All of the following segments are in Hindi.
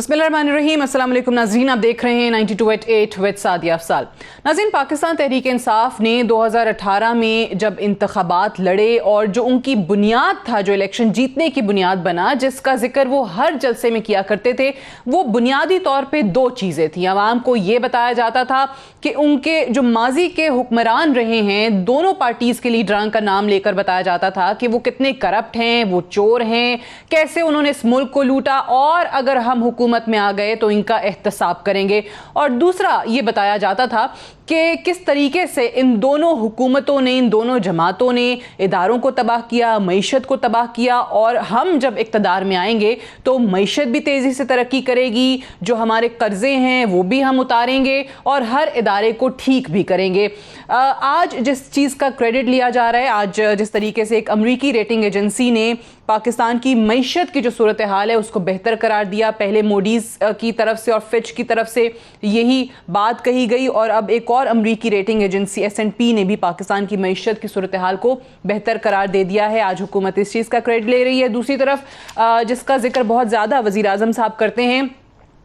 बिस्मिल्लाहिर्रहमानिर्रहीम। अस्सलाम वालेकुम नाज़रीन, आप देख रहे हैं 92.8 विद सादिया अफसाल। नाज़रीन, पाकिस्तान तहरीक इंसाफ ने 2018 में जब इंतखाबात लड़े और जो उनकी बुनियाद था, जो इलेक्शन जीतने की बुनियाद बना, जिसका जिक्र वो हर जलसे में किया करते थे, वो बुनियादी तौर पर दो चीज़ें थी। आवाम को ये बताया जाता था कि उनके जो माजी के हुक्मरान रहे हैं, दोनों पार्टीज़ के लीडरान का नाम लेकर बताया जाता था कि वो कितने करप्ट हैं, वो चोर हैं, कैसे उन्होंने इस मुल्क को लूटा और अगर हम हुकूमत में आ गए तो इनका एहतसाब करेंगे। और दूसरा ये बताया जाता था कि किस तरीके से इन दोनों हुकूमतों ने, इन दोनों जमातों ने इदारों को तबाह किया, मईशत को तबाह किया, और हम जब इक़्तिदार में आएंगे तो मईशत भी तेज़ी से तरक्की करेगी, जो हमारे कर्जे हैं वो भी हम उतारेंगे और हर इदारे को ठीक भी करेंगे। आज जिस चीज़ का क्रेडिट लिया जा रहा है, आज जिस तरीके से एक अमरीकी रेटिंग एजेंसी ने पाकिस्तान की मईशत की जो सूरत हाल है उसको बेहतर करार दिया, पहले मोडीज़ की तरफ से और फिच की तरफ से यही बात कही गई, और अब एक और अमरीकी रेटिंग एजेंसी S&P ने भी पाकिस्तान की मईशत की सूरत हाल को बेहतर करार दे दिया है। आज हुकूमत इस चीज़ का क्रेडिट ले रही है। दूसरी तरफ जिसका जिक्र बहुत ज़्यादा वज़ीर आज़म साहब करते हैं,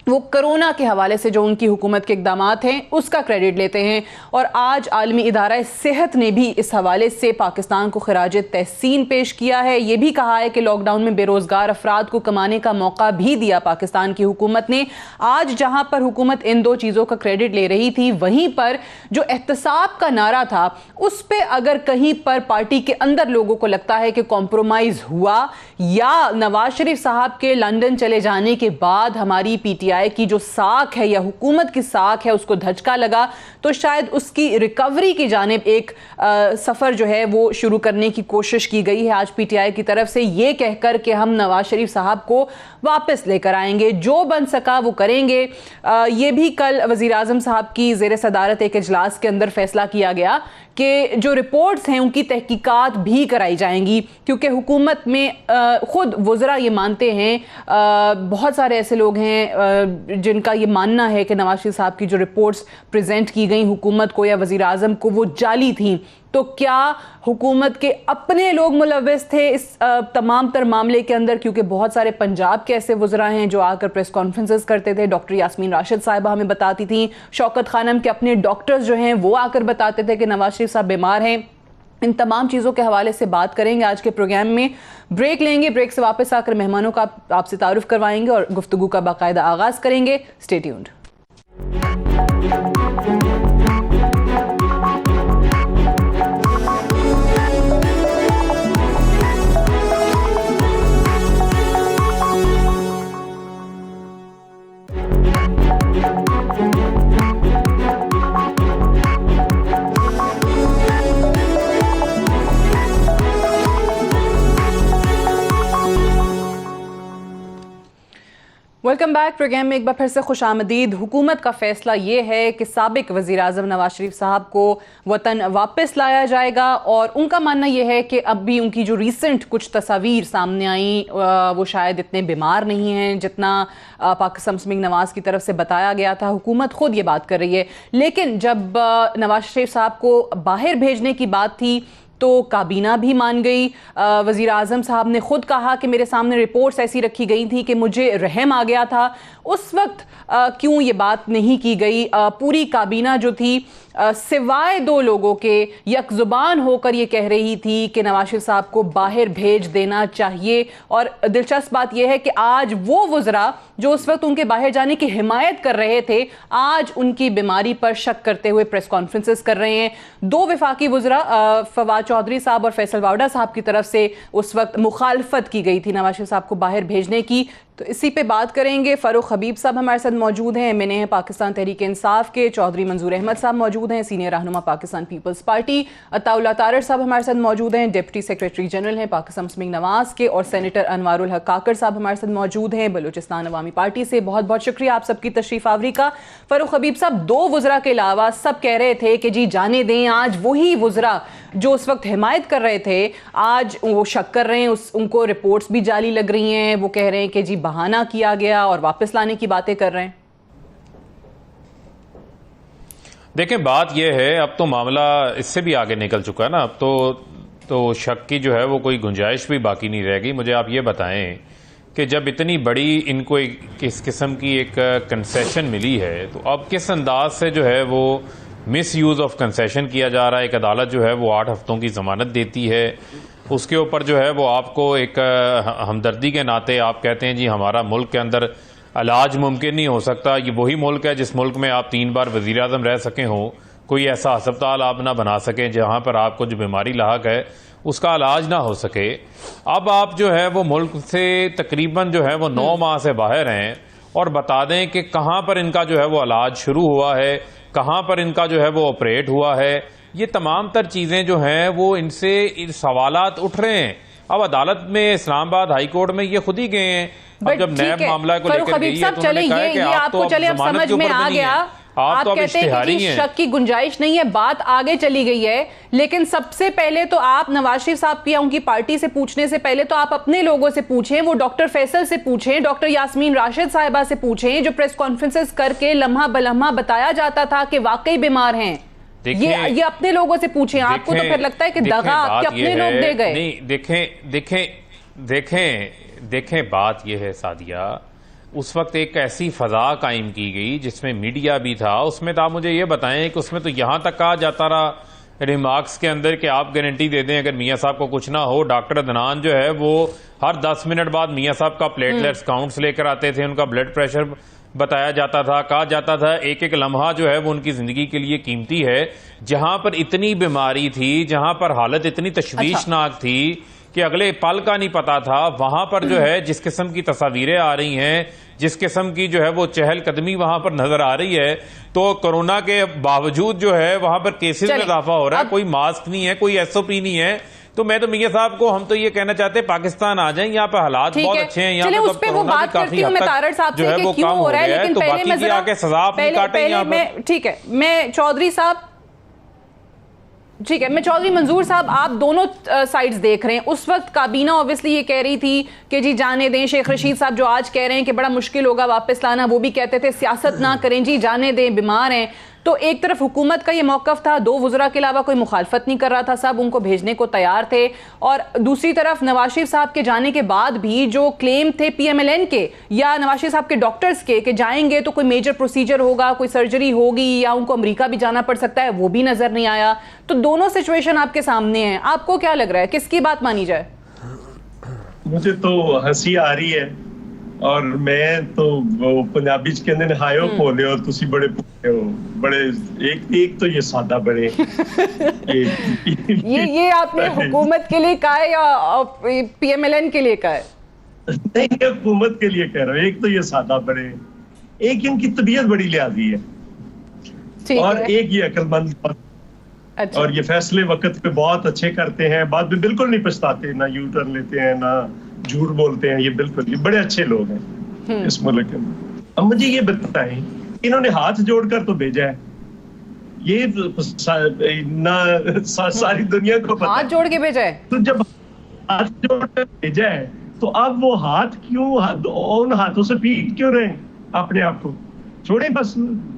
वो कोरोना के हवाले से जो उनकी हुकूमत के इक़दामात हैं उसका क्रेडिट लेते हैं। और आज आलमी इदारा सेहत ने भी इस हवाले से पाकिस्तान को खराज तहसीन पेश किया है। ये भी कहा है कि लॉकडाउन में बेरोज़गार अफराद को कमाने का मौका भी दिया पाकिस्तान की हुकूमत ने। आज जहाँ पर हुकूमत इन दो चीज़ों का क्रेडिट ले रही थी, वहीं पर जो एहतसाब का नारा था उस पर अगर कहीं पर पार्टी के अंदर लोगों को लगता है कि कॉम्प्रोमाइज़ हुआ, या नवाज शरीफ साहब के लंदन चले जाने के बाद हमारी PTI की जो साख है या हुकूमत की साख है उसको धचका लगा, तो शायद उसकी रिकवरी की जानिब एक सफ़र जो है वो शुरू करने की कोशिश की गई है आज PTI की तरफ से, ये कहकर कि हम नवाज शरीफ साहब को वापस लेकर आएंगे, जो बन सका वो करेंगे। ये भी कल वज़ीर आज़म साहब की ज़ेर सदारत एक इजलास के अंदर फैसला किया गया कि जो रिपोर्ट्स हैं उनकी तहकीकात भी कराई जाएंगी, क्योंकि हुकूमत में ख़ुद वज़रा ये मानते हैं, बहुत सारे ऐसे लोग हैं जिनका ये मानना है कि नवाज शरीफ साहब की जो रिपोर्ट्स प्रेजेंट की गई हुकूमत को या वज़ीर आज़म को वो जाली थी। तो क्या हुकूमत के अपने लोग मुलव्वस थे इस तमाम तर मामले के अंदर? क्योंकि बहुत सारे पंजाब के ऐसे वज़रा हैं जो आकर प्रेस कॉन्फ्रेंसेस करते थे। डॉक्टर यास्मीन राशिद साहिबा हमें बताती थी, शौकत खानम के अपने डॉक्टर्स जो हैं वो आकर बताते थे कि नवाज शरीफ साहब बीमार हैं। इन तमाम चीज़ों के हवाले से बात करेंगे आज के प्रोग्राम में। ब्रेक लेंगे, ब्रेक से वापस आकर मेहमानों का आपसे तारुफ करवाएंगे और गुफ्तगू का बाकायदा आगाज़ करेंगे। Stay tuned. Welcome back. Programme में एक बार फिर से खुश आमदीद। हुकूमत का फैसला ये है कि साबिक वज़ीर आज़म नवाज शरीफ साहब को वतन वापस लाया जाएगा, और उनका मानना यह है कि अब भी उनकी जो रीसेंट कुछ तस्वीर सामने आई वो शायद इतने बीमार नहीं हैं जितना पाक मुस्लिम नवाज की तरफ से बताया गया था। हुकूमत खुद ये बात कर रही है, लेकिन जब नवाज शरीफ साहब को बाहर भेजने की बात थी तो काबीना भी मान गई। वज़ीर आज़म साहब ने ख़ुद कहा कि मेरे सामने रिपोर्ट्स ऐसी रखी गई थी कि मुझे रहम आ गया था। उस वक्त क्यों ये बात नहीं की गई? पूरी काबीना जो थी सिवाय दो लोगों के यकजुबान होकर ये कह रही थी कि नवाज शरीफ साहब को बाहर भेज देना चाहिए। और दिलचस्प बात यह है कि आज वो वज़रा जो उस वक्त उनके बाहर जाने की हिमायत कर रहे थे, आज उनकी बीमारी पर शक करते हुए प्रेस कॉन्फ्रेंसेस कर रहे हैं। दो वफाकी वज़रा फवाद चौधरी साहब और फैसल वावडा साहब की तरफ से उस वक्त मुखालफत की गई थी नवाज शरीफ साहब को बाहर भेजने की। तो इसी पे बात करेंगे। फ़ारूक हबीब साहब हमारे साथ मौजूद हैं, MNA हैं पाकिस्तान तहरीक इंसाफ के। चौधरी मंजूर अहमद साहब मौजूद हैं, सीनियर रहनुमा पाकिस्तान पीपल्स पार्टी। अताउल्लाह तारड़ साहब हमारे साथ मौजूद हैं, डिप्टी सेक्रेटरी जनरल हैं पाकिस्तान मुस्लिम नवाज के। और सेनेटर अनवारुल हक काकर साहब हमारे साथ मौजूद हैं बलूचिस्तान अवामी पार्टी से। बहुत बहुत शुक्रिया आप सबकी तशरीफ़ आवरी का। फ़ारूक हबीब साहब, दो वज़रा के अलावा सब कह रहे थे कि जी जाने दें, आज वही वज़रा जो उस वक्त हिमायत कर रहे थे आज वो शक कर रहे हैं, उनको रिपोर्ट्स भी जाली लग रही हैं, वो कह रहे हैं कि जी बहाना किया गया और वापस लाने की बातें कर रहे हैं। देखें, बात यह है अब तो मामला इससे भी आगे निकल चुका है ना। अब तो शक की जो है वो कोई गुंजाइश भी बाकी नहीं रहेगी। मुझे आप ये बताएं कि जब इतनी बड़ी इनको इस किस्म की एक कंसेशन मिली है तो अब किस अंदाज से जो है वो मिस यूज़ ऑफ कंसेशन किया जा रहा है। एक अदालत जो है वो 8 हफ्तों की ज़मानत देती है, उसके ऊपर जो है वो आपको एक हमदर्दी के नाते आप कहते हैं जी हमारा मुल्क के अंदर इलाज मुमकिन नहीं हो सकता। ये वही मुल्क है जिस मुल्क में आप 3 बार वज़ीर आज़म रह सके हों, कोई ऐसा अस्पताल आप ना बना सकें जहाँ पर आपको जो बीमारी लाहक है उसका इलाज ना हो सके। अब आप जो है वो मुल्क से तकरीबन जो है वो 9 माह से बाहर हैं और बता दें कि कहाँ पर इनका जो है वो इलाज शुरू हुआ है, कहाँ पर इनका जो है वो ऑपरेट हुआ है। ये तमाम तर चीज़ें जो हैं वो इनसे सवालात उठ रहे हैं। अब अदालत में इस्लामाबाद हाई कोर्ट में ये खुद ही गए हैं। अब जब नैब मामला को लेकर गई है तो उन्होंने कहा कि आप तो जमानत के ऊपर भी नहीं है, आप तो अब इश्तिहारी हैं। शक की गुंजाइश नहीं है, बात आगे चली गई है। लेकिन सबसे पहले तो आप नवाज शरीफ साहब की या उनकी पार्टी से पूछने से पहले तो आप अपने लोगों से पूछें, वो डॉक्टर फैसल से पूछें, डॉक्टर यास्मीन राशिद साहिबा से पूछें, जो प्रेस कॉन्फ्रेंसेस करके लम्हा बलम्हा बताया जाता था कि वाकई बीमार हैं। ये अपने लोगों से पूछें। आपको तो फिर लगता है कि दगा आपके अपने लोग दे गए। नहीं, देखें बात यह है सादिया, उस वक्त एक ऐसी फजा कायम की गई जिसमें मीडिया भी था। उसमें तो आप मुझे ये बताएं कि उसमें तो यहां तक कहा जाता रहा रिमार्क्स के अंदर कि आप गारंटी दे दें अगर मियां साहब को कुछ ना हो। डॉक्टर अदनान जो है वो हर 10 मिनट बाद मियां साहब का प्लेटलेट्स काउंट्स लेकर आते थे, उनका ब्लड प्रेशर बताया जाता था, कहा जाता था एक एक लम्हा जो है वो उनकी जिंदगी के लिए कीमती है। जहां पर इतनी बीमारी थी, जहां पर हालत इतनी तशवीशनाक थी कि अगले पल का नहीं पता था, वहां पर जो है जिस किस्म की तस्वीरें आ रही हैं, जिस किस्म की जो है वो चहलकदमी वहां पर नजर आ रही है, तो कोरोना के बावजूद जो है वहां पर केसेस में इजाफा हो रहा है। कोई मास्क नहीं है, कोई SOP नहीं है। तो मैं तो मियां साहब को हम तो ये कहना चाहते हैं पाकिस्तान आ जाएं, यहाँ पे हालात बहुत अच्छे हैं, यहाँ पे तो कोरोना भी काफी हद तक जो है वो कम हो गया है। तो बाकी की आके सजा अपनी काटें यहाँ पर। ठीक है, मैं चौधरी साहब, ठीक है, मैं चौधरी मंजूर साहब, आप दोनों साइड्स देख रहे हैं। उस वक्त काबीना ऑब्वियसली ये कह रही थी कि जी जाने दें। शेख रशीद साहब जो आज कह रहे हैं कि बड़ा मुश्किल होगा वापस लाना, वो भी कहते थे सियासत ना करें जी, जाने दें, बीमार हैं। तो एक तरफ हुकूमत का ये मौकफ था, 2 वज़रा के अलावा कोई मुखालफत नहीं कर रहा था, सब उनको भेजने को तैयार थे। और दूसरी तरफ नवाज शरीफ साहब के जाने के बाद भी जो क्लेम थे PMLN के या नवाज शरीफ साहब के डॉक्टर्स के कि जाएंगे तो कोई मेजर प्रोसीजर होगा, कोई सर्जरी होगी या उनको अमेरिका भी जाना पड़ सकता है, वो भी नजर नहीं आया। तो दोनों सिचुएशन आपके सामने हैं, आपको क्या लग रहा है किसकी बात मानी जाए? मुझे तो हंसी आ रही है और मैं तो पंजाबी च कहंदे ने हायो भोले हो तुसी बड़े भोले हो, बड़े एक तो ये सादा बड़े ये आपने हुकूमत के लिए कहा है या PMLN के लिए कहा है? नहीं, हुकूमत के लिए कह रहा हूँ। एक तो ये सादा बड़े, एक इनकी तबीयत बड़ी लिहाजी है और एक ये अक्लमंद। अच्छा। और ये फैसले वक्त पे बहुत अच्छे करते हैं, बाद में बिल्कुल नहीं पछताते, ना यू टर्न लेते हैं, ना झूठ बोलते हैं। ये बिल्कुल, ये बड़े अच्छे लोग हैं इस मुल्क में। अब मुझे ये बताएं, इन्होंने हाथ जोड़कर तो भेजा है, ये ना सारी दुनिया को पता, हाथ जोड़ के भेजा है। तो जब हाथ जोड़कर भेजा है तो अब वो हाथ क्यों उन हाथों से पीट क्यों रहे अपने आप को? छोड़े बस,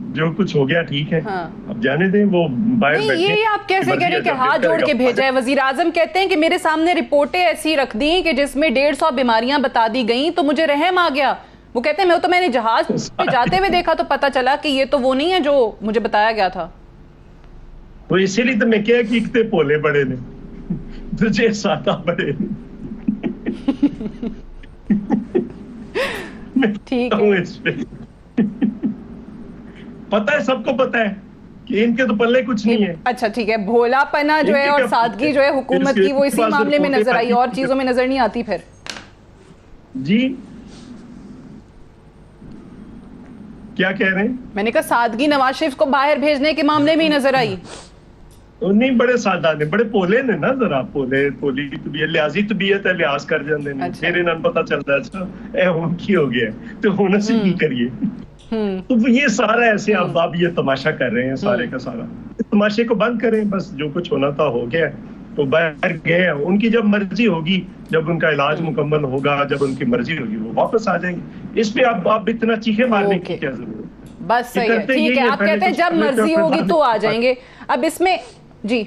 जो कुछ हो गया ठीक है। हाँ। अब जाने दें, वो बाहर बैठे। ये आप कैसे कह रहे हैं कि हाथ जोड़ के भेजा है? वजीर आजम कहते हैं कि मेरे सामने रिपोर्टें ऐसी रख दी कि जिसमें 150 बीमारियां बता दी गई तो मुझे रहम आ गया। वो कहते हैं मैंने जहाज पे जाते हुए देखा तो पता चला कि ये तो वो नहीं है जो मुझे बताया गया था। तो इसीलिए तो मैं क्या कि इकते भोले बड़े ने, तुझे सादा बड़े ठीक है। पता है, सबको पता है कि इनके तो पल्ले कुछ नहीं है। अच्छा ठीक है, भोलापना जो है और सादगी जो है हुकूमत की, वो इसी मामले में नजर आई और चीजों में नजर नहीं आती। फिर जी क्या कह रहे हैं? मैंने कहा सादगी नवाज शरीफ को बाहर भेजने के मामले में ही नजर आई। नहीं, बड़े सादा ने, बड़े भोले ने ना, जरा भोले भोली तबीयत, लिहाजी तबीयत है, लिहाज कर जाते हैं। फिर इन्हें पता चलता है अच्छा ए हुन की हो गया तो हुन ਅਸੀਂ ਕੀ करिए। तो ये सारा ऐसे आप ये तमाशा कर रहे हैं, सारे का सारा तमाशे को बंद करें। बस जो कुछ होना था हो गया, तो बाहर गए, उनकी जब मर्जी होगी, जब उनका इलाज मुकम्मल होगा, जब उनकी मर्जी होगी वो वापस आ जाएंगे। इस पे आप इतना चीखे मारने की क्या जरूरत? बस सही है, ठीक है। आप कहते हैं जब मर्जी होगी तो आ जाएंगे। अब इसमें जी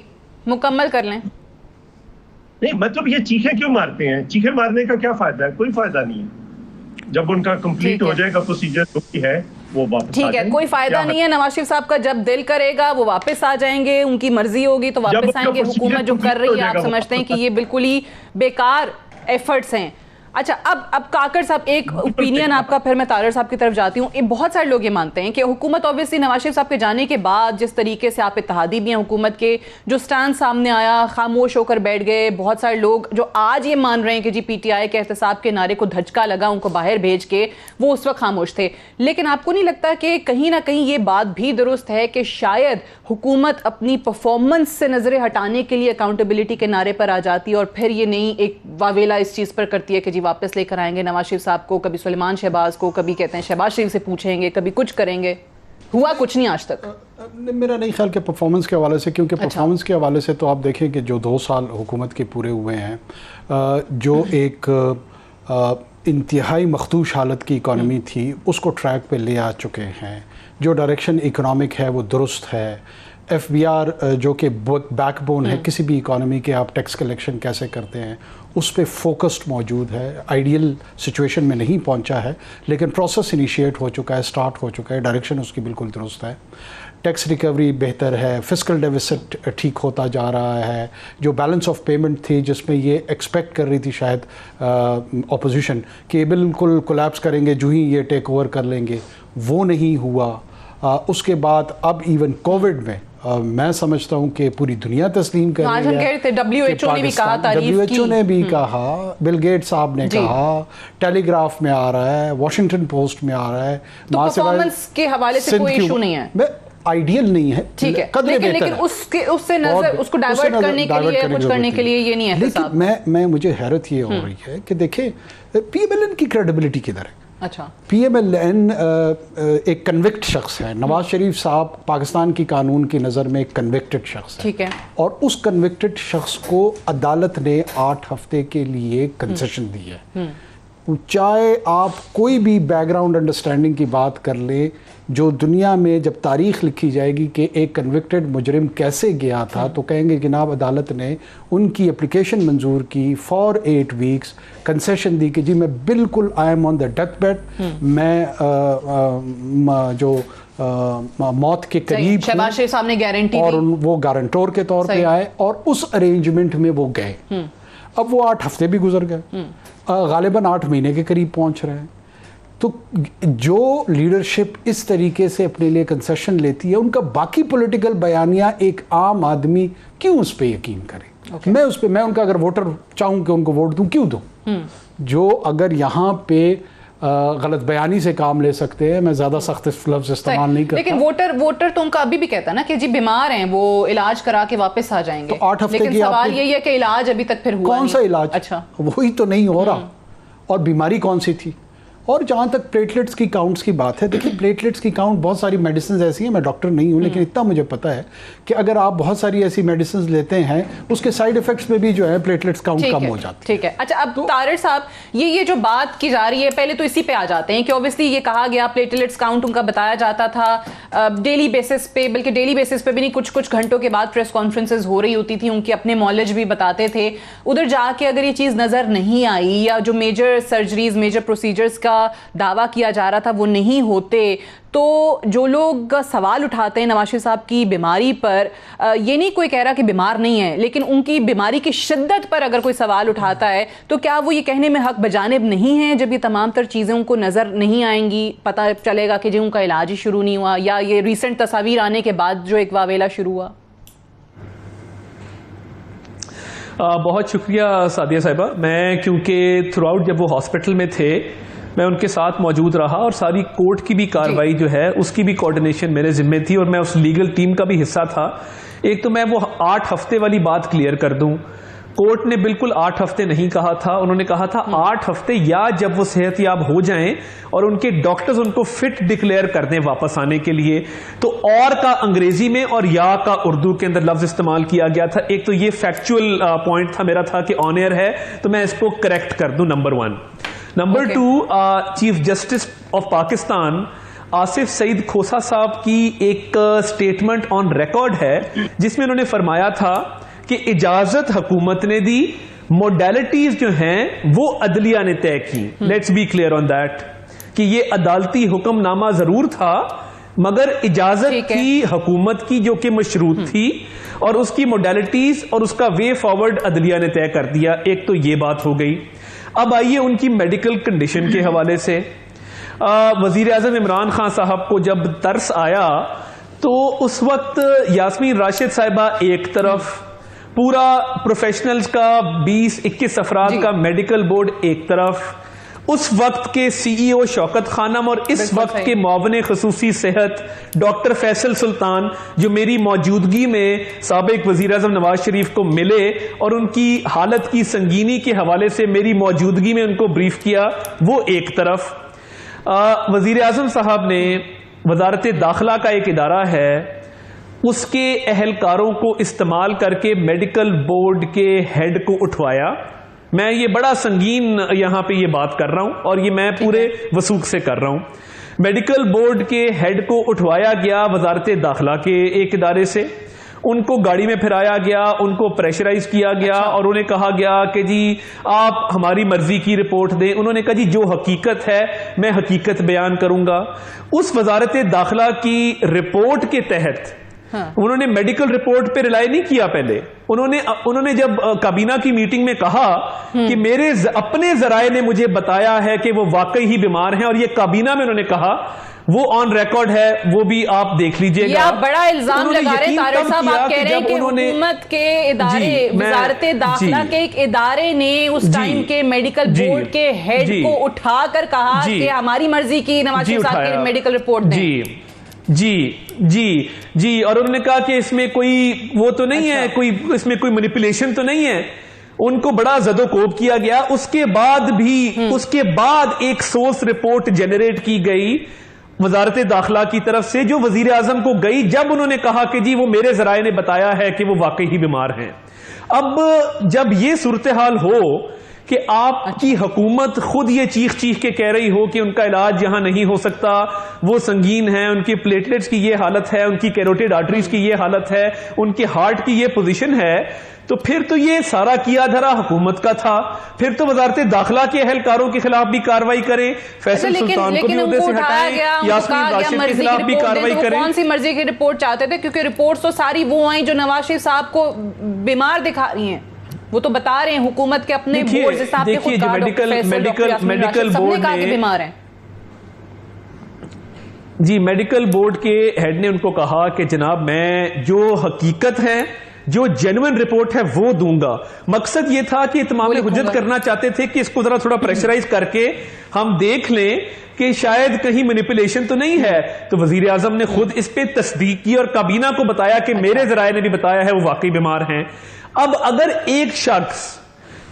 मुकम्मल कर लें। नहीं, मतलब ये चीखे क्यों मारते हैं? चीखे मारने का क्या फायदा है? कोई फायदा नहीं है। जब उनका कंप्लीट हो जाएगा प्रोसीजर जो भी है वो वापस ठीक है, कोई फायदा नहीं है नवाज शरीफ साहब का, जब दिल करेगा वो वापस आ जाएंगे, उनकी मर्जी होगी तो वापस आएंगे। हुकूमत जो कर रही है आप समझते हैं कि ये बिल्कुल ही बेकार एफर्ट्स हैं। अच्छा, अब काकर साहब एक ओपिनियन आपका, फिर मैं तारर साहब की तरफ जाती हूँ। बहुत सारे लोग ये मानते हैं कि हुकूमत ऑब्वियसली नवाज शरीफ साहब के जाने के बाद जिस तरीके से आप इत्तेहादी भी हैं हुकूमत के, जो स्टैंड सामने आया, खामोश होकर बैठ गए। बहुत सारे लोग जो आज ये मान रहे हैं कि जी पीटीआई के एहतसाब के नारे को धचका लगा, उनको बाहर भेज के, वो उस वक्त खामोश थे। लेकिन आपको नहीं लगता कि कहीं ना कहीं ये बात भी दुरुस्त है कि शायद हुकूमत अपनी परफॉर्मेंस से नजरें हटाने के लिए अकाउंटेबिलिटी के नारे पर आ जाती है और फिर ये नई एक वावेला इस चीज पर करती है कि जी वापस लेकर आएंगे नवाज शरीफ साहब को, कभी सुलेमान शहबाज को, कभी कहते हैं शहबाज शरीफ से पूछेंगे, कभी कुछ करेंगे। हुआ कुछ नहीं आज तक। मेरा नहीं ख्याल कि परफॉर्मेंस के हवाले से, क्योंकि परफॉर्मेंस के हवाले से तो आप देखें कि जो 2 साल हुकूमत के पूरे हुए हैं, जो एक इंतहाई मखदूश हालत की इकॉनमी थी उसको ट्रैक पे ले आ चुके हैं। जो डायरेक्शन इकोनॉमिक है वो दुरुस्त है। FBR जो कि बैकबोन है किसी भी इकॉनमी के, आप टैक्स कलेक्शन कैसे करते हैं उस पर फोकस्ड मौजूद है। आइडियल सिचुएशन में नहीं पहुंचा है लेकिन प्रोसेस इनिशिएट हो चुका है, स्टार्ट हो चुका है, डायरेक्शन उसकी बिल्कुल दुरुस्त है। टैक्स रिकवरी बेहतर है, फिस्कल डेफिसिट ठीक होता जा रहा है। जो बैलेंस ऑफ पेमेंट थी जिसमें ये एक्सपेक्ट कर रही थी शायद ऑपोजिशन कि बिल्कुल कोलैप्स करेंगे जो ही ये टेक ओवर कर लेंगे, वो नहीं हुआ। उसके बाद अब इवन कोविड में मैं समझता हूं कि पूरी दुनिया तस्लीम कर रही है। WHO ने भी कहा, WHO ने भी कहा, बिल गेट्स साहब ने कहा, टेलीग्राफ में आ रहा है, वॉशिंगटन पोस्ट में आ रहा है। तो परफॉर्मेंस के हवाले से कोई इशू नहीं है, आइडियल नहीं है, ठीक है, लेकिन उससे नजर उसको डाइवर्ट करने के लिए, कुछ करने के लिए ये नहीं है। लेकिन मैं मुझे हैरत ये हो रही है कि देखें PMLN की क्रेडिबिलिटी किधर है। अच्छा, PMLN एक कन्विक्ट शख्स है। नवाज शरीफ साहब पाकिस्तान की कानून की नज़र में एक कन्विक्टेड शख्स है, ठीक है, और उस कन्विक्टेड शख्स को अदालत ने 8 हफ्ते के लिए कंसेशन दी है। चाहे आप कोई भी बैकग्राउंड अंडरस्टैंडिंग की बात कर ले, जो दुनिया में जब तारीख लिखी जाएगी कि एक कन्विक्टेड मुजरिम कैसे गया था, तो कहेंगे जनाब अदालत ने उनकी एप्लीकेशन मंजूर की, फॉर 8 वीक्स कंसेशन दी कि जी मैं बिल्कुल I am on the death bed, मैं मौत के करीब शहबाज शरीफ साहब ने गारंटी और वो गारंटोर के तौर पे आए और उस अरेंजमेंट में वो गए। अब वो 8 हफ्ते भी गुजर गए, गालिबन 8 महीने के करीब पहुंच रहे हैं। तो जो लीडरशिप इस तरीके से अपने लिए कंसेशन लेती है, उनका बाकी पॉलिटिकल बयानिया एक आम आदमी क्यों उस पर यकीन करे? मैं उनका अगर वोटर चाहूँ कि उनको वोट दूं, क्यों दूं? जो अगर यहाँ पे गलत बयानी से काम ले सकते हैं, मैं ज्यादा सख्त लफ्ज इस्तेमाल नहीं करता। लेकिन वोटर तो उनका अभी भी कहता है ना कि जी बीमार हैं, वो इलाज करा के वापस आ जाएंगे। तो 8 हफ्ते लेकिन सवाल यही है कि इलाज अभी तक फिर हुआ कौन सा इलाज? अच्छा, वही तो नहीं हो रहा। और बीमारी कौन सी थी? और जहाँ तक प्लेटलेट्स की काउंट्स की बात है, देखिए प्लेटलेट्स की काउंट, बहुत सारी मेडिसिन ऐसी हैं, मैं डॉक्टर नहीं हूँ लेकिन इतना मुझे पता है कि अगर आप बहुत सारी ऐसी मेडिसिन लेते हैं उसके साइड इफेक्ट्स में भी जो है प्लेटलेट्स काउंट कम हो जाती है। ठीक है, अच्छा, अब तारिर साहब ये जो बात की जा रही है, पहले तो इसी पे आ जाते हैं कि ऑब्वियसली ये कहा गया प्लेटलेट्स काउंट उनका बताया जाता था डेली बेसिस पे, बल्कि डेली बेसिस पे भी नहीं, कुछ घंटों के बाद प्रेस कॉन्फ्रेंसेज हो रही होती थी, उनके अपने नॉलेज भी बताते थे। उधर जाके अगर ये चीज़ नज़र नहीं आई या जो मेजर सर्जरीज, मेजर प्रोसीजर्स का दावा किया जा रहा था वो नहीं होते, तो जो लोग सवाल उठाते हैं नवाज शरीफ साहब की बीमारी पर, ये नहीं कोई कह रहा कि बीमार नहीं है, लेकिन उनकी बीमारी की शिद्दत पर अगर कोई सवाल उठाता है तो क्या वो ये कहने में हक बजानिब नहीं है जब ये तमाम तर चीज़ें उनको नज़र नहीं आएंगी, पता चलेगा कि जो उनका इलाज ही शुरू नहीं हुआ, या ये रिसेंट तस्वीर आने के बाद जो एक वावेला शुरू हुआ? बहुत शुक्रिया सादिया साहिबा। मैं क्योंकि थ्रू आउट जब वो हॉस्पिटल में थे मैं उनके साथ मौजूद रहा और सारी कोर्ट की भी कार्रवाई जो है उसकी भी कोऑर्डिनेशन मेरे जिम्मे थी और मैं उस लीगल टीम का भी हिस्सा था। एक तो मैं वो 8 हफ्ते वाली बात क्लियर कर दूं, कोर्ट ने बिल्कुल 8 हफ्ते नहीं कहा था, उन्होंने कहा था 8 हफ्ते या जब वो सेहतयाब हो जाएं और उनके डॉक्टर्स उनको फिट डिक्लेयर कर दें वापस आने के लिए। तो और का अंग्रेजी में और या का उर्दू के अंदर लफ्ज इस्तेमाल किया गया था। एक तो ये फैक्चुअल पॉइंट था मेरा, था कि ऑन एयर है तो मैं इसको करेक्ट कर दूं, number 1। Number 2, chief justice of Pakistan Asif Saeed Khosa sahab की एक स्टेटमेंट ऑन रिकॉर्ड है जिसमें उन्होंने फरमाया था कि इजाजत हुकूमत ने दी, मोडेलिटीज जो हैं वो अदलिया ने तय की। Let's be clear on that कि ये अदालती हुक्मनामा जरूर था मगर इजाजत थी हुकूमत की जो कि मशरूत थी, और उसकी मोडेलिटीज और उसका वे फॉरवर्ड अदलिया ने तय कर दिया। एक तो ये बात हो गई। अब आइए उनकी मेडिकल कंडीशन के हवाले से। वजीर आजम इमरान खान साहब को जब तरस आया तो उस वक्त यास्मीन राशिद साहिबा एक तरफ, पूरा प्रोफेशनल्स का 20-21 अफराद का मेडिकल बोर्ड एक तरफ, उस वक्त के CEO शौकत खानम और इस वक्त के मुआवने खसूसी सेहत डॉक्टर फैसल सुल्तान जो मेरी मौजूदगी में साबिक वजीर आजम नवाज शरीफ को मिले और उनकी हालत की संगीनी के हवाले से मेरी मौजूदगी में उनको ब्रीफ किया, वो एक तरफ। वजीर आजम साहब ने वजारत दाखिला का एक इदारा है, उसके अहलकारों को इस्तेमाल करके मेडिकल बोर्ड के हेड को उठवाया। मैं ये बड़ा संगीन यहां पे ये बात कर रहा हूं और ये मैं पूरे वसूख से कर रहा हूं। मेडिकल बोर्ड के हेड को उठवाया गया वजारत दाखिला के एक इदारे से, उनको गाड़ी में फिराया गया, उनको प्रेशराइज किया गया और उन्हें कहा गया कि जी आप हमारी मर्जी की रिपोर्ट दें। उन्होंने कहा जी जो हकीकत है मैं हकीकत बयान करूंगा। उस वजारत दाखिला की रिपोर्ट के तहत उन्होंने मेडिकल रिपोर्ट पे रिलाई नहीं किया। पहले उन्होंने जब काबीना की मीटिंग में कहा कि मेरे अपने जराए ने मुझे बताया है कि वो वाकई ही बीमार हैं, और ये काबीना में उन्होंने कहा, वो ऑन रिकॉर्ड है, वो भी आप देख लीजिएगा। आप बड़ा इल्जाम लगा रहे हैं तारिक साहब, आप कह रहे हैं कि हुकूमत के इदारे, वजारत दाखिला के एक इदारे ने उस टाइम के मेडिकल बोर्ड के हेड को उठाकर कहा कि हमारी मर्जी की नवाज शरीफ साहब की मेडिकल रिपोर्ट दें। जी, और उन्होंने कहा कि इसमें कोई वो तो नहीं है, कोई इसमें कोई मैनिपुलेशन तो नहीं है। उनको बड़ा जदोकोब किया गया। उसके बाद एक सोर्स रिपोर्ट जनरेट की गई वजारत दाखिला की तरफ से, जो वजीर आजम को गई, जब उन्होंने कहा कि जी वो मेरे जराए ने बताया है कि वो वाकई ही बीमार हैं। अब जब ये सूरत हाल हो कि आपकी हुकूमत खुद ये चीख के कह रही हो कि उनका इलाज यहां नहीं हो सकता, वो संगीन है, उनकी प्लेटलेट्स की ये हालत है, उनकी कैरोटिड आर्टरीज की ये हालत है, उनके हार्ट की ये पोजीशन है, तो फिर तो ये सारा किया धरा हुकूमत का था। फिर तो वजारत दाखिला के अहलकारों के खिलाफ भी कार्रवाई करें, फैसल सुल्तान को भी ओहदे से हटाएं, यास्मीन राशिद के खिलाफ भी कार्रवाई करें। कौन सी मर्जी की रिपोर्ट चाहते थे? क्योंकि रिपोर्ट्स तो सारी वो आई जो नवाज शरीफ साहब को बीमार दिखा रही हैं। वो तो बता रहे हैं हुकूमत के अपने बोर्ड से साहब के खुद का मेडिकल बोर्ड ने बीमार हैं। जी, मेडिकल बोर्ड के हेड ने उनको कहा कि जनाब मैं जो हकीकत है, जो जेन्युइन रिपोर्ट है वो दूंगा। मकसद ये था कि इत्माम हुज्जत करना चाहते थे कि इसको जरा थोड़ा प्रेशराइज करके हम देख लें कि शायद कहीं मैनिपुलेशन तो नहीं है। तो वजीर आजम ने खुद इस पे तस्दीक की और काबीना को बताया कि मेरे जराए ने भी बताया है वो वाकई बीमार हैं। अब अगर एक शख्स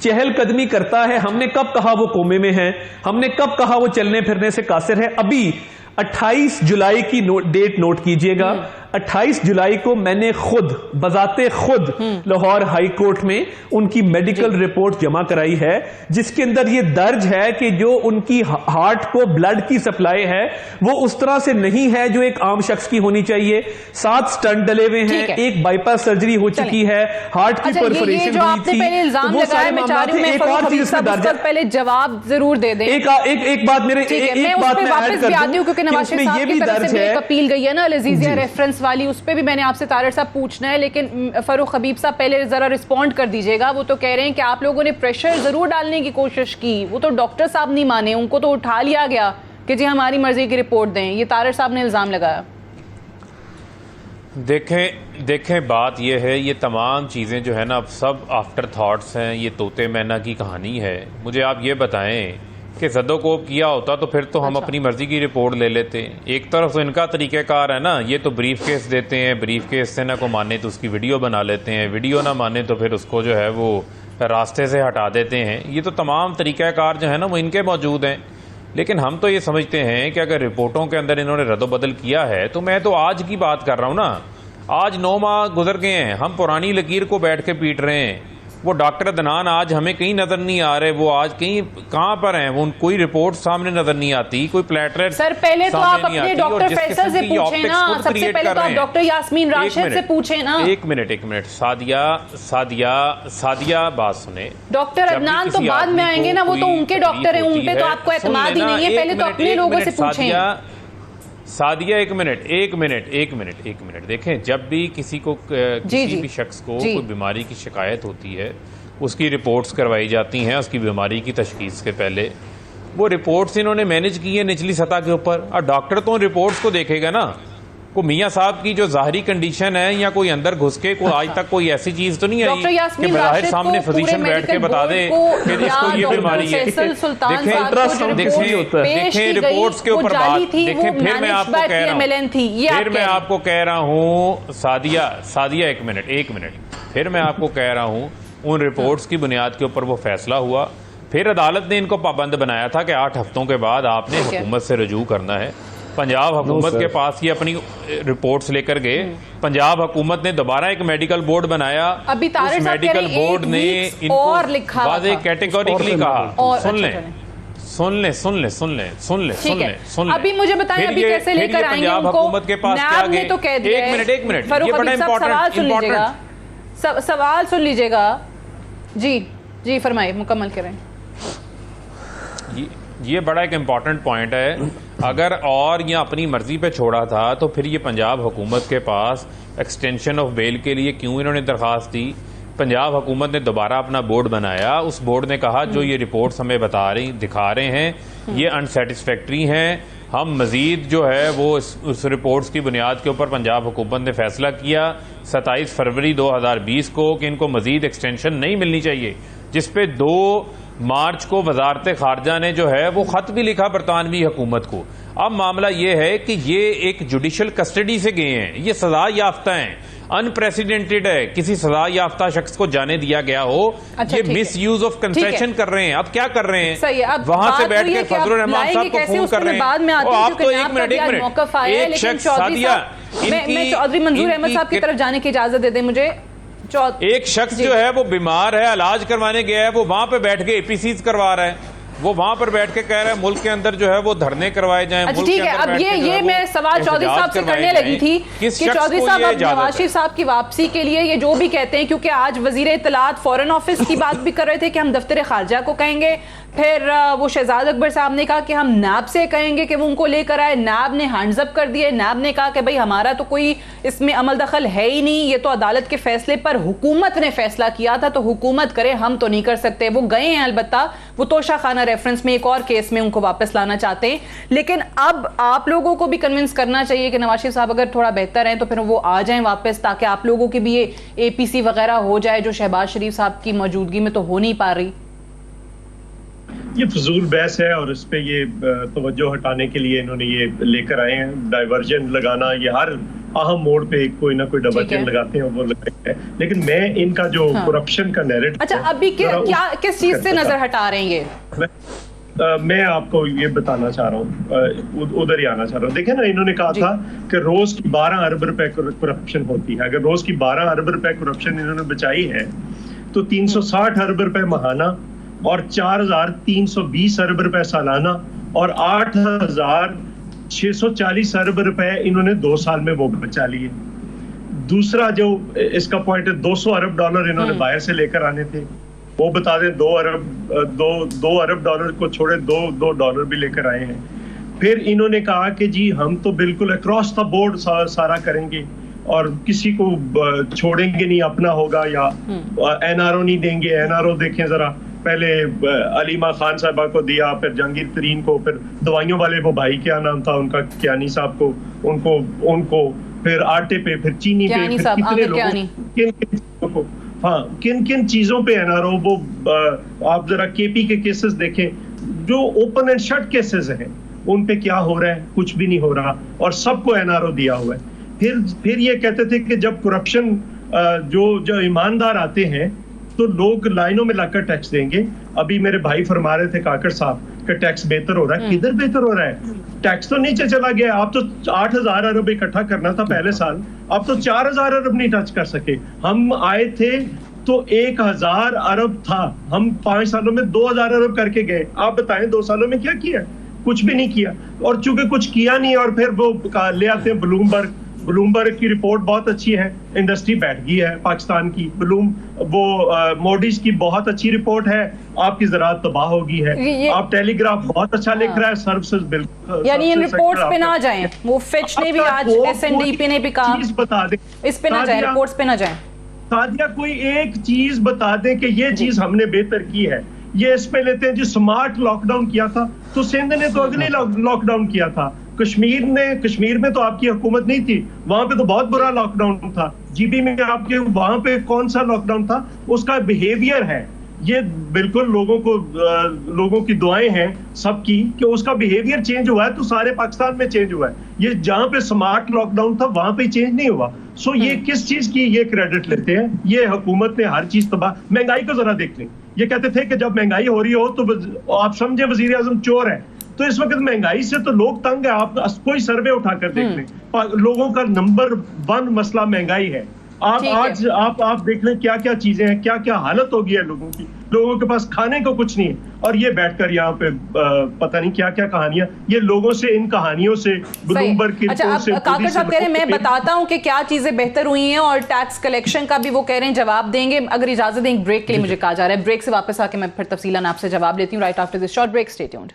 चहलकदमी करता है, हमने कब कहा वो कोमे में है, हमने कब कहा वो चलने फिरने से कासिर है? अभी 28 जुलाई की डेट नोट कीजिएगा। 28 जुलाई को मैंने खुद बजाते खुद लाहौर हाई कोर्ट में उनकी मेडिकल रिपोर्ट जमा कराई है, जिसके अंदर ये दर्ज है कि जो उनकी हार्ट को ब्लड की सप्लाई है वो उस तरह से नहीं है जो एक आम शख्स की होनी चाहिए। 7 स्टंट डले हुए हैं, एक बाइपास सर्जरी हो चुकी है, हार्ट की परफोरेशन हुई थी। पहले जवाब जरूर दे दें। एक बात मेरे क्योंकि नवाज शरीफ साहब की तरफ से एक अपील गई है ना अल-अज़ीज़िया रेफरेंस वाली, उस पर भी मैंने आपसे तारिक साहब पूछना है, लेकिन फरूख हबीब साहब पहले जरा रिस्पॉन्ड कर दीजिएगा। वो तो कह रहे हैं कि आप लोगों ने प्रेशर जरूर डालने की कोशिश की, वो तो डॉक्टर साहब नहीं माने, उनको तो उठा लिया गया कि जी हमारी मर्जी की रिपोर्ट दें। ये तारिक साहब ने इल्जाम लगाया। देखें बात यह है, ये तमाम चीज़ें जो है ना अब सब आफ्टर थॉट्स हैं, ये तोते मैना की कहानी है। मुझे आप ये बताएं कि ज़दोकोब किया होता तो फिर तो हम अपनी मर्जी की रिपोर्ट ले लेते। एक तरफ तो इनका तरीक़ाकार है ना, ये तो ब्रीफ केस देते हैं, ब्रीफ केस से ना को माने तो उसकी वीडियो बना लेते हैं, वीडियो ना माने तो फिर उसको जो है वो रास्ते से हटा देते हैं। ये तो तमाम तरीक़ाकार जो है ना वो इनके मौजूद हैं। लेकिन हम तो ये समझते हैं कि अगर रिपोर्टों के अंदर इन्होंने रद्दबदल किया है, तो मैं तो आज की बात कर रहा हूँ ना, आज 9 माह गुजर गए हैं, हम पुरानी लकीर को बैठ के पीट रहे हैं। वो डॉक्टर अदनान आज हमें कहीं नजर नहीं आ रहे, वो आज कहीं कहाँ पर हैं, वो कोई रिपोर्ट सामने नजर नहीं आती, कोई प्लेटलेट। सर पहले तो आप अपने डॉक्टर फैसल से पूछे ना, सबसे पहले तो आप डॉक्टर यास्मीन राशिद से पूछे ना। एक मिनट सादिया बात सुने। डॉक्टर अदनान तो बाद में आएंगे ना, वो तो उनके डॉक्टर हैं, उन पे तो आपको एतमाद ही नहीं है, पहले तो अपने लोगों से पूछें। सादिया एक मिनट देखें, जब भी किसी को किसी भी शख्स को कोई बीमारी की शिकायत होती है, उसकी रिपोर्ट्स करवाई जाती हैं उसकी बीमारी की तशखीस के पहले। वो रिपोर्ट्स इन्होंने मैनेज की है निचली सतह के ऊपर, और डॉक्टर तो उन रिपोर्ट्स को देखेगा ना। को मियाँ साहब की जो ज़ाहरी कंडीशन है या कोई अंदर घुस के कोई आज तक कोई ऐसी चीज तो नहीं आई कि बाहर सामने फिजिशियन बैठ के बता दे कि इसको ये बीमारी है। देखें रिपोर्ट्स के ऊपर बात, देखें फिर मैं आपको कह रहा हूँ सादिया एक मिनट फिर मैं आपको कह रहा हूँ उन रिपोर्ट्स की बुनियाद के ऊपर वो फैसला हुआ, फिर अदालत ने इनको पाबंद बनाया था कि 8 हफ्तों के बाद आपने हुकूमत से रजू करना है। पंजाब हुकूमत के पास ये अपनी रिपोर्ट्स लेकर गए, पंजाब हुकूमत ने दोबारा एक मेडिकल बोर्ड बनाया, उस मेडिकल बोर्ड ने इनको वाज़ेह कैटेगोरिकली कहा। सुन ले अभी मुझे बताएं अभी कैसे लेकर आएंगे उनको। हुकूमत के पास क्या गए? तो कह दिया एक मिनट ये बड़ा इंपॉर्टेंट सवाल सुन लीजिएगा। जी फरमाइए, मुकम्मल करें। ये बड़ा एक इम्पॉर्टेंट पॉइंट है। अगर और ये अपनी मर्जी पे छोड़ा था तो फिर ये पंजाब हुकूमत के पास एक्सटेंशन ऑफ बेल के लिए क्यों इन्होंने दरखास्त दी? पंजाब हुकूमत ने दोबारा अपना बोर्ड बनाया, उस बोर्ड ने कहा जो ये रिपोर्ट्स हमें दिखा रहे हैं ये अनसेटिस्फैक्ट्री हैं, हम मजीद जो है वो उस रिपोर्ट्स की बुनियाद के ऊपर पंजाब हुकूमत ने फैसला किया 27 फरवरी 2020 को कि इनको मजीद एक्सटेंशन नहीं मिलनी चाहिए, जिसपे 2 मार्च को वजारत खारजा ने जो है वो खत भी लिखा बरतानवी हुकूमत को। अब मामला ये है कि ये एक जुडिशल कस्टडी से गए हैं, ये सजा याफ्ता हैं, अनप्रेसिडेंटेड है, किसी सजा याफ्ता शख्स को जाने दिया गया हो। ये मिस यूज ऑफ कंसेशन कर रहे हैं। अब क्या कर रहे हैं? वहां से बैठ के फजलुर रहमान साहब को फोन कर रहे हैं। आप तो एक मिनट एक शख्स सादिया, मैं चौधरी मंजूर अहमद साहब की तरफ जाने की इजाजत दे दें मुझे। एक शख्स जो है वो बीमार है, इलाज करवाने गया है, वो वहां पे बैठ के एपीसीज करवा रहा है, वो वहां पर बैठ के कह रहा है मुल्क के अंदर जो है वो धरने करवाए जाएं। अच्छा ठीक है, अब ये मैं सवाल चौधरी साहब से करने लगी थी कि चौधरी साहब अब नवाज शरीफ साहब की वापसी के लिए ये जो भी कहते हैं, क्योंकि आज वजीर इत्तलात फॉरेन ऑफिस की बात भी कर रहे थे कि हम दफ्तर खारजा को कहेंगे, फिर वो शहजाद अकबर साहब ने कहा कि हम नाब से कहेंगे कि वो उनको लेकर आए, नाब ने हैंड्स अप कर दिए, नाब ने कहा कि भाई हमारा तो कोई इसमें अमल दखल है ही नहीं, ये तो अदालत के फैसले पर हुकूमत ने फैसला किया था तो हुकूमत करे, हम तो नहीं कर सकते। वो गए हैं, अलबत्ता वो तोशा खाना रेफरेंस में एक और केस में उनको वापस लाना चाहते हैं, लेकिन अब आप लोगों को भी कन्विंस करना चाहिए कि नवाज शरीफ साहब अगर थोड़ा बेहतर हैं तो फिर वो आ जाएं वापस, ताकि आप लोगों की भी ये एपीसी वगैरह हो जाए जो शहबाज शरीफ साहब की मौजूदगी में तो हो नहीं पा रही। ये फजूल बहस है और इस पे ये तवज्जो हटाने के लिए इन्होंने ये लेकर आए हैं, डाइवर्जन लगाना, ये हर अहम मोड़ पे कोई ना कोई डाइवर्जन लगाते हैं वो लगाते हैं। लेकिन मैं इनका जो करप्शन का नैरेटिव, अच्छा अभी किस चीज से नजर हटा रहे हैं ये? मैं आपको ये बताना चाह रहा हूँ, उधर ही आना चाह रहा हूँ। देखें ना, इन्होंने कहा था कि रोज की 12 अरब रुपए करप्शन होती है। अगर रोज की 12 अरब रुपए करप्शन इन्होंने बचाई है तो 360 अरब रुपए महाना और 4,320 अरब रुपए सालाना और 8,640 अरब रुपए इन्होंने 2 साल में वो बचा लिए। दूसरा जो इसका पॉइंट है, 200 अरब डॉलर इन्होंने बाहर से लेकर आने थे, वो बता दें 2 अरब डॉलर को छोड़े 2 डॉलर भी लेकर आए हैं। फिर इन्होंने कहा कि जी हम तो बिल्कुल अक्रॉस द बोर्ड सारा करेंगे और किसी को छोड़ेंगे नहीं, अपना होगा, या एनआरओ नहीं देंगे। एनआरओ देखें जरा, पहले अलीमा खान साहबा को दिया, फिर जहांगीर तरीन को, फिर दवाइयों वाले वो भाई क्या नाम था उनका, कियानी साहब को, उनको फिर आटे पे, फिर चीनी पे, फिर कितने लोगों को, हाँ किन किन चीजों पे एनआरओ। वो आप जरा केपी के केसेस देखें जो ओपन एंड शट केसेस हैं, उन पे क्या हो रहा है? कुछ भी नहीं हो रहा और सबको एनआरओ दिया हुआ है। फिर ये कहते थे कि जब करप्शन जो ईमानदार आते हैं तो लोग लाइनों में लगकर टैक्स देंगे। अभी मेरे भाई फरमा रहे थे काकड़ साहब कि टैक्स बेहतर हो रहा है। किधर बेहतर हो रहा है? टैक्स तो नीचे चला गया। आप तो 8,000 अरब इकट्ठा करना था पहले साल, आप तो 4,000 अरब नहीं टच कर सके। हम आए थे तो 1000 अरब था, हम 5 सालों में 2000 अरब करके गए। आप बताएं 2 सालों में क्या किया? कुछ भी नहीं किया। और चूंकि कुछ किया नहीं और फिर वो ले आते हैं ब्लूमबर्ग की रिपोर्ट बहुत अच्छी है, इंडस्ट्री बैठ गई है पाकिस्तान की। मोडीज की बहुत अच्छी रिपोर्ट है, आपकी ज़राअत तबाह होगी है। आप टेलीग्राफ बहुत अच्छा लिख रहा है, सर्विसेज बिल्कुल। यानी इन रिपोर्ट्स पे ना जाएं, वो फिच ने भी आज एसएनडीपी ने भी कहा बता दें, इस पे ना जाए, रिपोर्ट्स पे ना जाएं। सादिया कोई एक चीज बता दें कि ये चीज हमने बेहतर की है। ये इस पे लेते हैं जी, स्मार्ट लॉकडाउन किया था, तो सिंध ने तो अगले लॉकडाउन किया था। कश्मीर में तो आपकी हुकूमत नहीं थी, वहां पे तो बहुत बुरा लॉकडाउन था। जीबी में आपके वहां पे कौन सा लॉकडाउन था? उसका बिहेवियर है, ये बिल्कुल लोगों की दुआएं हैं सबकी कि उसका बिहेवियर चेंज हुआ है, तो सारे पाकिस्तान में चेंज हुआ है। ये जहां पे स्मार्ट लॉकडाउन था वहां पे चेंज नहीं हुआ। सो ये किस चीज की ये क्रेडिट लेते हैं? ये हुकूमत ने हर चीज तबाह। महंगाई को जरा देख लें, ये कहते थे कि जब महंगाई हो रही हो तो आप समझे वजीर आजम चोर है, तो इस वक्त महंगाई से तो लोग तंग है। आप कोई सर्वे उठाकर देख लें, लोगों का नंबर 1 मसला महंगाई है। आप देख लें क्या क्या चीजें हैं, क्या क्या हालत हो गई है लोगों की। लोगों के पास खाने को कुछ नहीं है, और ये बैठकर यहाँ पे पता नहीं क्या क्या कहानियां, ये लोगों से, इन कहानियों से, ब्लूमबर्ग की रिपोर्ट से। काकर साहब कह रहे हैं मैं बताता हूँ कि क्या चीजें बेहतर हुई हैं, और टैक्स कलेक्शन का भी वो कह रहे हैं जवाब देंगे। अगर इजाजत दें, एक ब्रेक के लिए मुझे कहा जा रहा है, ब्रेक से वापस आके मैं फिर तफसीलन आपसे जवाब लेती हूँ। Right after this short break, stay tuned.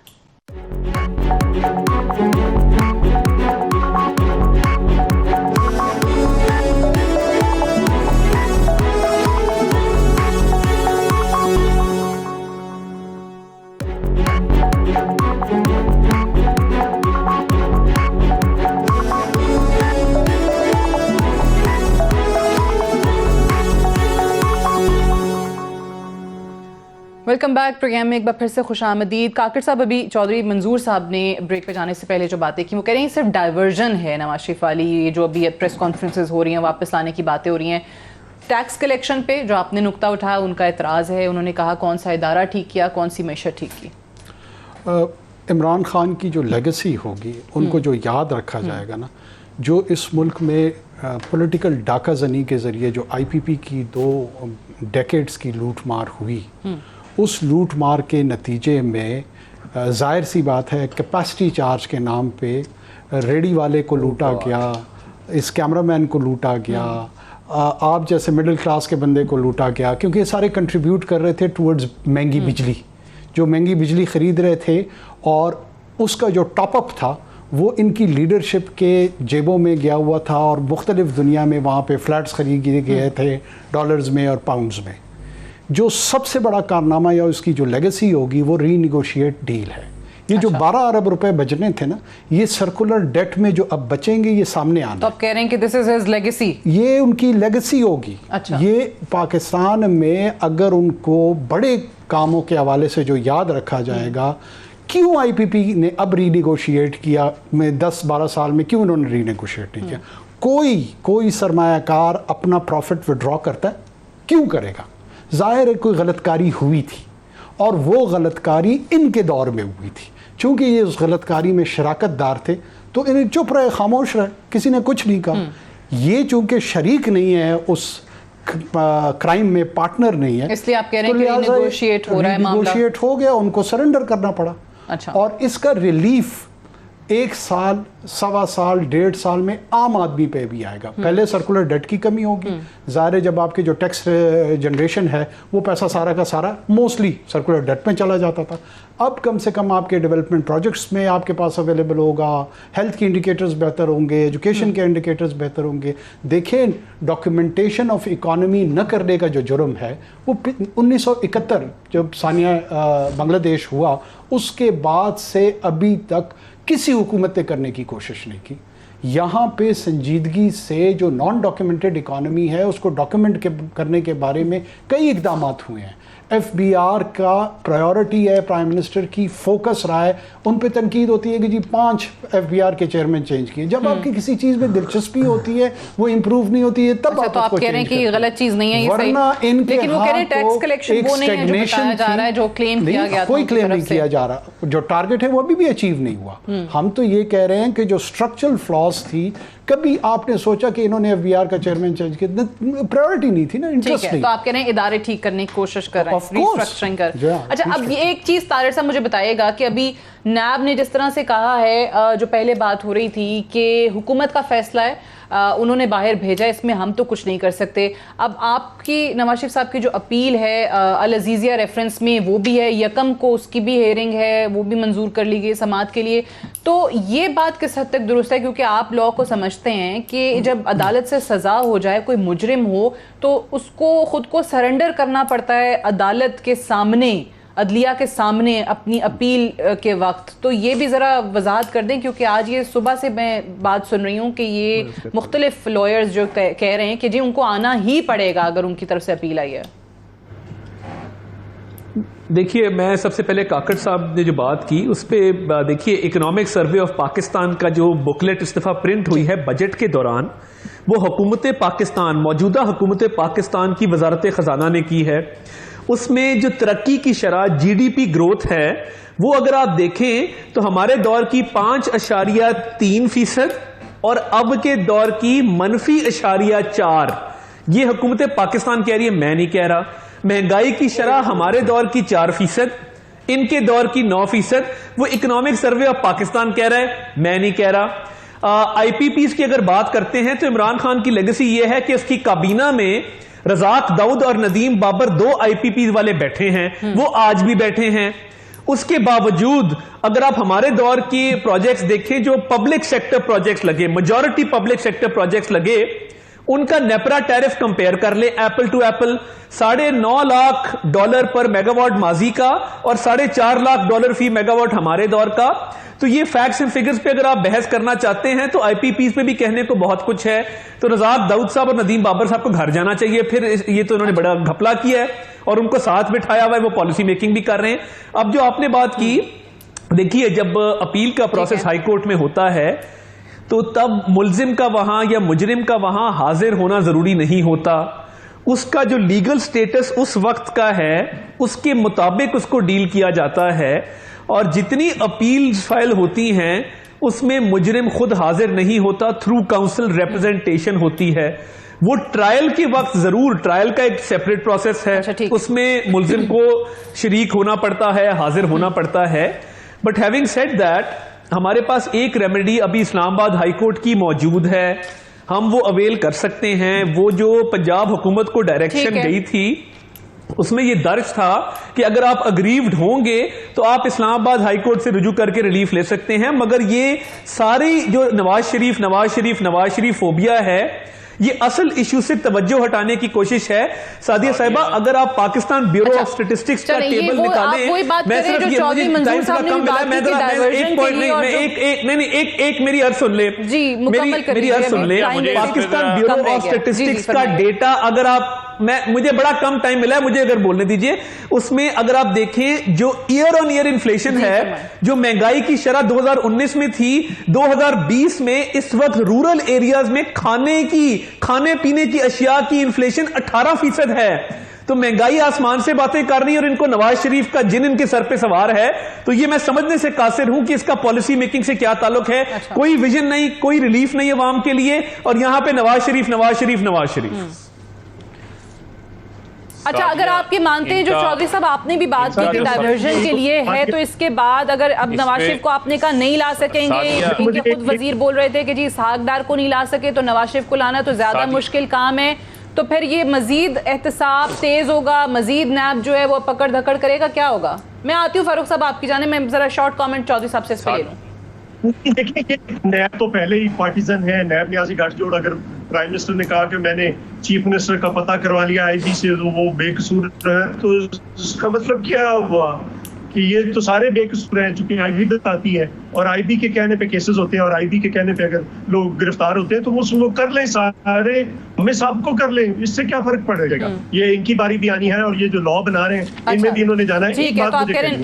Welcome back. Programme में एक बार फिर से खुशामदीद। काकर साहब, अभी चौधरी मंजूर साहब ने ब्रेक पे जाने से पहले जो बातें की, वो कह रहे हैं सिर्फ डाइवर्जन है नवाज शरीफ वाली, ये जो अभी प्रेस कॉन्फ्रेंसेज हो रही हैं, वापस लाने की बातें हो रही हैं। टैक्स कलेक्शन पे जो आपने नुक्ता उठाया, उनका एतराज़ है। उन्होंने कहा कौन सा इदारा ठीक किया, कौन सी मैशर ठीक की। इमरान खान की जो लेगेसी होगी, उनको जो याद रखा जाएगा ना, जो इस मुल्क में पॉलिटिकल डाकाजनी के ज़रिए जो IPP की 2 डेकेड्स की लूट मार हुई, उस लूट मार के नतीजे में जाहिर सी बात है कैपेसिटी चार्ज के नाम पे रेडी वाले को लूटा गया, इस कैमरामैन को लूटा गया, आप जैसे मिडिल क्लास के बंदे को लूटा गया, क्योंकि ये सारे कंट्रीब्यूट कर रहे थे टुवर्ड्स महंगी बिजली। जो महंगी बिजली ख़रीद रहे थे और उसका जो टॉपअप था वो इनकी लीडरशिप के जेबों में गया हुआ था, और मुख्तलिफ दुनिया में वहाँ पे फ्लैट्स खरीदे गए थे डॉलर्स में और पाउंड्स में। जो सबसे बड़ा कारनामा या उसकी जो लेगेसी होगी वो रीनिगोशिएट डील है। ये जो 12 अरब रुपए बचने थे ना, ये सर्कुलर डेट में जो अब बचेंगे, ये सामने आना। तो आप कह रहे हैं कि दिस इज हिज लेगेसी, ये उनकी लेगेसी होगी। अच्छा। ये पाकिस्तान में अगर उनको बड़े कामों के हवाले से जो याद रखा जाएगा, क्यों IPP ने अब रीनिगोशिएट किया, में 10-12 साल में क्यों उन्होंने रीनिगोशिएट नहीं किया? कोई सरमायाकार अपना प्रॉफिट विड्रॉ करता है? क्यों करेगा? ज़ाहिर है कोई गलतकारी हुई थी, और वो गलतकारी इनके दौर में हुई थी। चूँकि ये उस गलतकारी में शराकतदार थे, तो इन्हें चुप रहे, खामोश रहे, किसी ने कुछ नहीं कहा। ये चूँकि शरीक नहीं है, उस क्राइम में पार्टनर नहीं है, इसलिए आप कह रहे हैं कि रीनिगोशिएट हो रहा है, रीनिगोशिएट हो गया, उनको सरेंडर करना पड़ा। अच्छा। और इसका रिलीफ 1 साल, 1.25 साल, 1.5 साल में आम आदमी पे भी आएगा। पहले सर्कुलर डेट की कमी होगी, ज़ाहिर है जब आपके जो टैक्स जनरेशन है वो पैसा सारा का सारा मोस्टली सर्कुलर डेट में चला जाता था। अब कम से कम आपके डेवलपमेंट प्रोजेक्ट्स में आपके पास अवेलेबल होगा, हेल्थ के इंडिकेटर्स बेहतर होंगे, एजुकेशन के इंडिकेटर्स बेहतर होंगे। देखें, डॉक्यूमेंटेशन ऑफ इकॉनमी न करने का जो जुर्म है वो 1971 जब सानिया बांग्लादेश हुआ, उसके बाद से अभी तक किसी हुकूमत ने करने की कोशिश नहीं की। यहाँ पे संजीदगी से जो नॉन डॉक्यूमेंटेड इकॉनमी है उसको डॉक्यूमेंट करने के बारे में कई इकदाम हुए हैं। FBR का प्रायोरिटी है, प्राइम मिनिस्टर की फोकस रहा है। उन पे तनकीद होती है कि जी 5 FBR के चेयरमैन चेंज किए। जब आपकी किसी चीज़ में दिलचस्पी होती है, वो इंप्रूव नहीं होती है, तब अच्छा, तो आप कह रहे हैं कि ये गलत चीज़ नहीं है, ये सही। लेकिन वो कह रहे हैं टैक्स कलेक्शन वो नहीं है जो बताया जा रहा है, जो क्लेम किया गया था। कोई क्लेम नहीं किया जा रहा, जो टारगेट है वो अभी भी अचीव नहीं हुआ। हम तो ये कह रहे हैं कि जो स्ट्रक्चरल फ्लॉज थी कभी आपने सोचा कि इन्होंने एफबीआर का चेयरमैन चेंज किया? प्रायोरिटी नहीं थी ना, इंटरेस्ट नहीं। तो आप कह रहे हैं इदारे ठीक करने की कोशिश कर रहे हैं, रिस्ट्रक्चरिंग कर। अच्छा, अब ये एक चीज तारिर साहब मुझे बताइएगा कि अभी नैब ने जिस तरह से कहा है, जो पहले बात हो रही थी कि हुकूमत का फैसला है, उन्होंने बाहर भेजा, इसमें हम तो कुछ नहीं कर सकते। अब आपकी नवाज शरीफ साहब की जो अपील है अल अजीज़िया रेफरेंस में, वो भी है, यकम को उसकी भी हेयरिंग है, वो भी मंजूर कर ली गई समाअत के लिए। तो ये बात किस हद तक दुरुस्त है? क्योंकि आप लॉ को समझते हैं कि जब अदालत से सजा हो जाए, कोई मुजरिम हो, तो उसको खुद को सरेंडर करना पड़ता है अदालत के सामने, अदलिया के सामने अपनी अपील के वक्त। तो ये भी ज़रा वजाहत कर दें, क्योंकि आज ये सुबह से मैं बात सुन रही हूँ कि ये मुख्तलिफ लॉयर्स जो कह रहे हैं कि जी उनको आना ही पड़ेगा अगर उनकी तरफ से अपील आई है। देखिए, मैं सबसे पहले काकड़ साहब ने जो बात की उस पर देखिए, इकोनॉमिक सर्वे ऑफ पाकिस्तान का जो बुकलेट इस दफ़ा प्रिंट हुई है बजट के दौरान, वो हुकूमत पाकिस्तान, मौजूदा हुकूमत पाकिस्तान की वजारत ख़जाना ने की है। उसमें जो तरक्की की शरह जीडीपी ग्रोथ है, वो अगर आप देखें तो हमारे दौर की 5.3% और अब के दौर की -4। ये हुकूमत पाकिस्तान कह रही है, मैं नहीं कह रहा। महंगाई की शरह हमारे दौर की 4%, इनके दौर की 9%। वो इकोनॉमिक सर्वे ऑफ पाकिस्तान कह रहा है, मैं नहीं कह रहा। आईपीपीज की अगर बात करते हैं तो इमरान खान की लेगेसी ये है कि उसकी काबीना में रजाक दाऊद और नदीम बाबर 2 आईपीपी वाले बैठे हैं, वो आज भी बैठे हैं। उसके बावजूद अगर आप हमारे दौर के प्रोजेक्ट्स देखें, जो पब्लिक सेक्टर प्रोजेक्ट्स लगे, मेजॉरिटी पब्लिक सेक्टर प्रोजेक्ट्स लगे, उनका नेपरा टैरिफ कंपेयर कर ले एप्पल टू एप्पल, $9.5 लाख पर मेगावाट माजी का और $4.5 लाख फी मेगावाट हमारे दौर का। तो ये फैक्ट्स एंड फिगर्स पे अगर आप बहस करना चाहते हैं तो आईपीपीज पे भी कहने को बहुत कुछ है। तो रजाक दाऊद साहब और नदीम बाबर साहब को घर जाना चाहिए। फिर ये तो उन्होंने बड़ा घपला किया है और उनको साथ बिठाया हुआ है, वो पॉलिसी मेकिंग भी कर रहे हैं। अब जो आपने बात की, देखिए, जब अपील का प्रोसेस हाई कोर्ट में होता है तो तब मुलजिम का वहां या मुजरिम का वहां हाजिर होना जरूरी नहीं होता। उसका जो लीगल स्टेटस उस वक्त का है, उसके मुताबिक उसको डील किया जाता है। और जितनी अपील फाइल होती हैं उसमें मुजरिम खुद हाजिर नहीं होता, थ्रू काउंसिल रिप्रेजेंटेशन होती है। वो ट्रायल के वक्त जरूर, ट्रायल का एक सेपरेट प्रोसेस है, उसमें मुलजिम को शरीक होना पड़ता है, हाजिर होना पड़ता है। बट हैविंग सेड दैट, हमारे पास एक रेमेडी अभी इस्लामाबाद हाई कोर्ट की मौजूद है, हम वो अवेल कर सकते हैं। वो जो पंजाब हुकूमत को डायरेक्शन गई थी उसमें ये दर्ज था कि अगर आप अग्रीव्ड होंगे तो आप इस्लामाबाद हाई कोर्ट से रुजू करके रिलीफ ले सकते हैं। मगर ये सारी जो नवाज शरीफ फोबिया है, ये असल इशू से तवज्जो हटाने की कोशिश है। सादिया साहिबा, अगर आप पाकिस्तान ब्यूरो ऑफ स्टैटिस्टिक्स का टेबल निकालें, मैं सिर्फ ये, मुझे टाइम थोड़ा कम मिला, मैं एक पॉइंट नहीं, मेरी अर्ज सुन ले, मेरी अर्ज सुन ले। पाकिस्तान ब्यूरो ऑफ स्टैटिस्टिक्स का डेटा अगर आप, मुझे बड़ा कम टाइम मिला है, मुझे अगर बोलने दीजिए, उसमें अगर आप देखें जो ईयर ऑन ईयर इन्फ्लेशन है, जो महंगाई की शरह 2019 में थी, 2020 में इस वक्त रूरल एरियाज में खाने पीने की अशिया की इन्फ्लेशन 18% है। तो महंगाई आसमान से बातें कर रही है और इनको नवाज शरीफ का जिन इनके सर पे सवार है। तो ये मैं समझने से कासिर हूं कि इसका पॉलिसी मेकिंग से क्या ताल्लुक है। कोई विजन नहीं, कोई रिलीफ नहीं अवाम के लिए, और यहां पे नवाज शरीफ। अच्छा, अगर आपके मानते हैं जो चौधरी साहब आपने भी बात की कि डायवर्जन के लिए है, तो इसके बाद अगर अब नवाज शरीफ को आपने कहा नहीं ला सकेंगे, इनके खुद वजीर बोल रहे थे कि जी इसहाक डार को नहीं ला सके तो नवाज शरीफ को लाना तो ज्यादा मुश्किल काम है, तो फिर ये मजीद एहतसाब तेज होगा, मजीद नैब जो है वो पकड़ धकड़ करेगा, क्या होगा? मैं आती हूँ फारूक साहब आपकी जाने, मैं जरा शॉर्ट कॉमेंट चौधरी साहब से इस पर ले लूँ। देखिए, नैब तो पहले ही पार्टीजन है, नैब न्याजी गठजोड़। अगर प्राइम मिनिस्टर ने कहा कि मैंने चीफ मिनिस्टर का पता करवा लिया आईबी से, तो वो बेकसूर है, तो उसका मतलब क्या हुआ कि ये तो सारे बेकसूर हैं, चूंकि आईबी बताती है और आईबी के कहने पे केसेस होते हैं, और आईबी के कहने पे अगर लोग गिरफ्तार होते हैं तो वो लोग कर लें, सारे हमें सबको कर लें, इससे क्या फर्क पड़ेगा? ये इनकी बारी भी आनी है और ये जो लॉ बना रहे हैं इनमें भी इन्होंने जाना है। ठीक है, तो आप कह रहे हैं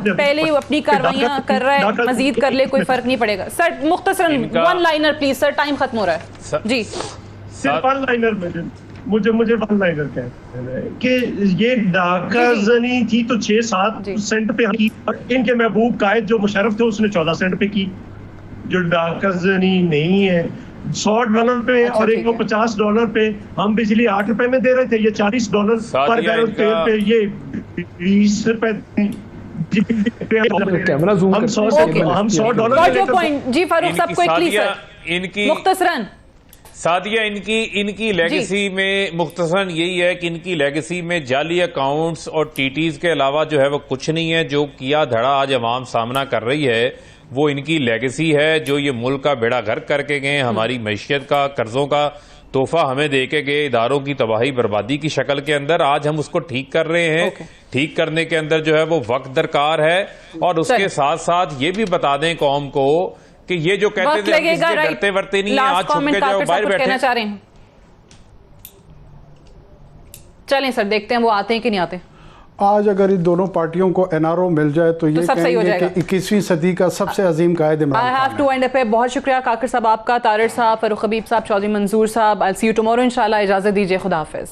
पहले ही अपनी कार्रवाइयां कर रहा है, मजीद कर ले, कोई फर्क नहीं पड़ेगा। सर मुख्तसरन one liner please, sir time खत्म हो रहा है जी। सिर्फ वन लाइनर में मुझे वन लाइनर कहते हैं कि ये डाकाजनी थी तो 6-7 सेंट पे की, और इनके महबूब कायद जो मुशर्रफ थे उसने 14 सेंट पे की। जो डाकाजनी नहीं है $100 पे अच्छा, और एक ठीक वो है। $50 पे। हम बिजली $8 में दे रहे थे, ये $40 पर सादिया, बैरल तेल इनका- पे, ये $20 कैमरा जूम हम करते 100 हैं। से हम $100 Got your point. जी फारूक साहब, इनकी क्विकली सादिया, सर, इनकी मुख्तसरन। सादिया, इनकी लेगेसी में मुख्तसरन यही है कि इनकी लेगेसी में जाली अकाउंट्स और टीटीज के अलावा जो है वो कुछ नहीं है। जो किया धड़ा आज अवाम सामना कर रही है वो इनकी लेगेसी है, जो ये मुल्क का बेड़ा गर्क करके गए, हमारी मैशियत का, कर्जों का तोहफा हमें दे के गए, इदारों की तबाही बर्बादी की शक्ल के अंदर। आज हम उसको ठीक कर रहे हैं। Okay. ठीक करने के अंदर जो है वो वक्त दरकार है, और उसके चलिए। साथ साथ ये भी बता दें कौम को कि ये जो कहते वक्त थे हम लगेगा, किसी से राइट। डरते वरते नहीं है, लास्ट आज छुप कमेंट के जाओ काकर साहब बाहर कुछ कहना बैठे। चाह रहे हैं? चलें सर, देखते हैं वो आते हैं कि नहीं आते। आज अगर इन दोनों पार्टियों को एनआरओ मिल जाए तो ये सब सही हो कहेंगे जाएगा। कि 21वीं सदी का सबसे अजीम कायद इमरान आई खान हैव है। To end up. बहुत शुक्रिया काकर साहब आपका, तारिर साहब, फरूख हबीब साहब, चौधरी मंजूर साहब। आई सी यू टुमारो इंशाल्लाह। इजाजत दीजिए, खुदा हाफिज।